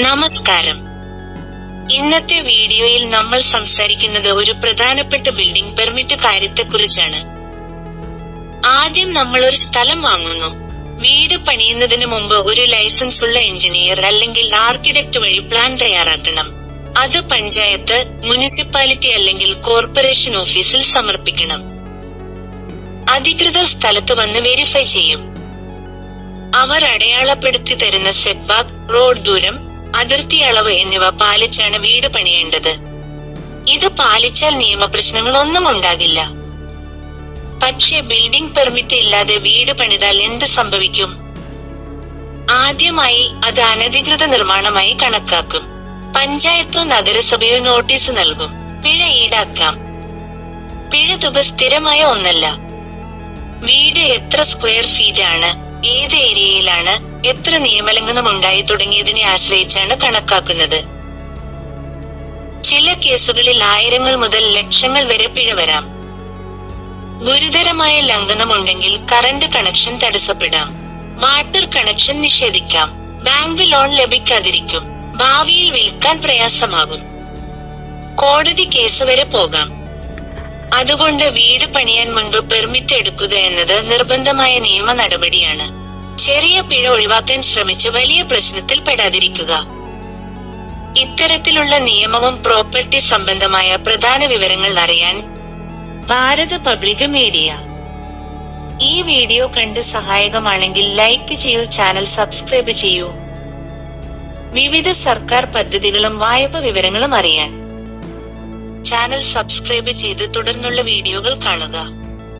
നമസ്കാരം. ഇന്നത്തെ വീഡിയോയിൽ നമ്മൾ സംസാരിക്കുന്നത് ഒരു പ്രധാനപ്പെട്ട ബിൽഡിംഗ് പെർമിറ്റ് കാര്യത്തെക്കുറിച്ചാണ്. ആദ്യം നമ്മൾ ഒരു സ്ഥലം വാങ്ങുന്നു. വീട് പണിയുന്നതിന് മുമ്പ് ഒരു ലൈസൻസ് ഉള്ള എഞ്ചിനീയർ അല്ലെങ്കിൽ ആർക്കിടെക്ട് വഴി പ്ലാൻ തയ്യാറാക്കണം. അത് പഞ്ചായത്ത്, മുനിസിപ്പാലിറ്റി അല്ലെങ്കിൽ കോർപ്പറേഷൻ ഓഫീസിൽ സമർപ്പിക്കണം. അധികൃതർ സ്ഥലത്ത് വന്ന് വെരിഫൈ ചെയ്യും. അവർ അടയാളപ്പെടുത്തി തരുന്ന സെറ്റ്ബാക്ക്, റോഡ് ദൂരം, അതിർത്തി അളവ് എന്നിവ പാലിച്ചാണ് വീട് പണിയേണ്ടത്. ഇത് പാലിച്ചാൽ നിയമപ്രശ്നങ്ങളൊന്നും ഉണ്ടാകില്ല. പക്ഷേ ബിൽഡിംഗ് പെർമിറ്റ് ഇല്ലാതെ വീട് പണിതാൽ എന്ത് സംഭവിക്കും? ആദ്യമായി അത് അനധികൃത നിർമ്മാണമായി കണക്കാക്കും. പഞ്ചായത്തോ നഗരസഭയോ നോട്ടീസ് നൽകും. പിഴ ഈടാക്കാം. പിഴ തുക സ്ഥിരമായ ഒന്നല്ല. വീട് എത്ര സ്ക്വയർ ഫീറ്റ് ആണ്, ഏത് ഏരിയയിലാണ്, എത്ര നിയമലംഘനം ഉണ്ടായി തുടങ്ങിയതിനെ ആശ്രയിച്ചാണ് കണക്കാക്കുന്നത്. ചില കേസുകളിൽ ആയിരങ്ങൾ മുതൽ ലക്ഷങ്ങൾ വരെ പിഴ വരാം. ഗുരുതരമായ ലംഘനമുണ്ടെങ്കിൽ കറന്റ് കണക്ഷൻ തടസ്സപ്പെടാം. വാട്ടർ കണക്ഷൻ നിഷേധിക്കാം. ബാങ്ക് ലോൺ ലഭിക്കാതിരിക്കും. ഭാവിയിൽ വിൽക്കാൻ പ്രയാസമാകും. കോടതി കേസ് വരെ പോകാം. അതുകൊണ്ട് വീട് പണിയാൻ മുൻപ് പെർമിറ്റ് എടുക്കുക എന്നത് നിർബന്ധമായ നിയമ നടപടിയാണ്. ചെറിയ പിഴ ഒഴിവാക്കാൻ ശ്രമിച്ച് വലിയ പ്രശ്നത്തിൽ പെടാതിരിക്കുക. ഇത്തരത്തിലുള്ള നിയമവും പ്രോപ്പർട്ടി സംബന്ധമായ പ്രധാന വിവരങ്ങൾ അറിയാൻ ഭാരത പബ്ലിക് മീഡിയ. ഈ വീഡിയോ കണ്ട് സഹായകമാണെങ്കിൽ ലൈക്ക് ചെയ്യൂ, ചാനൽ സബ്സ്ക്രൈബ് ചെയ്യൂ. വിവിധ സർക്കാർ പദ്ധതികളും വായ്പ വിവരങ്ങളും അറിയാൻ ചാനൽ സബ്സ്ക്രൈബ് ചെയ്ത് തുടർന്നുള്ള വീഡിയോകൾ കാണുക.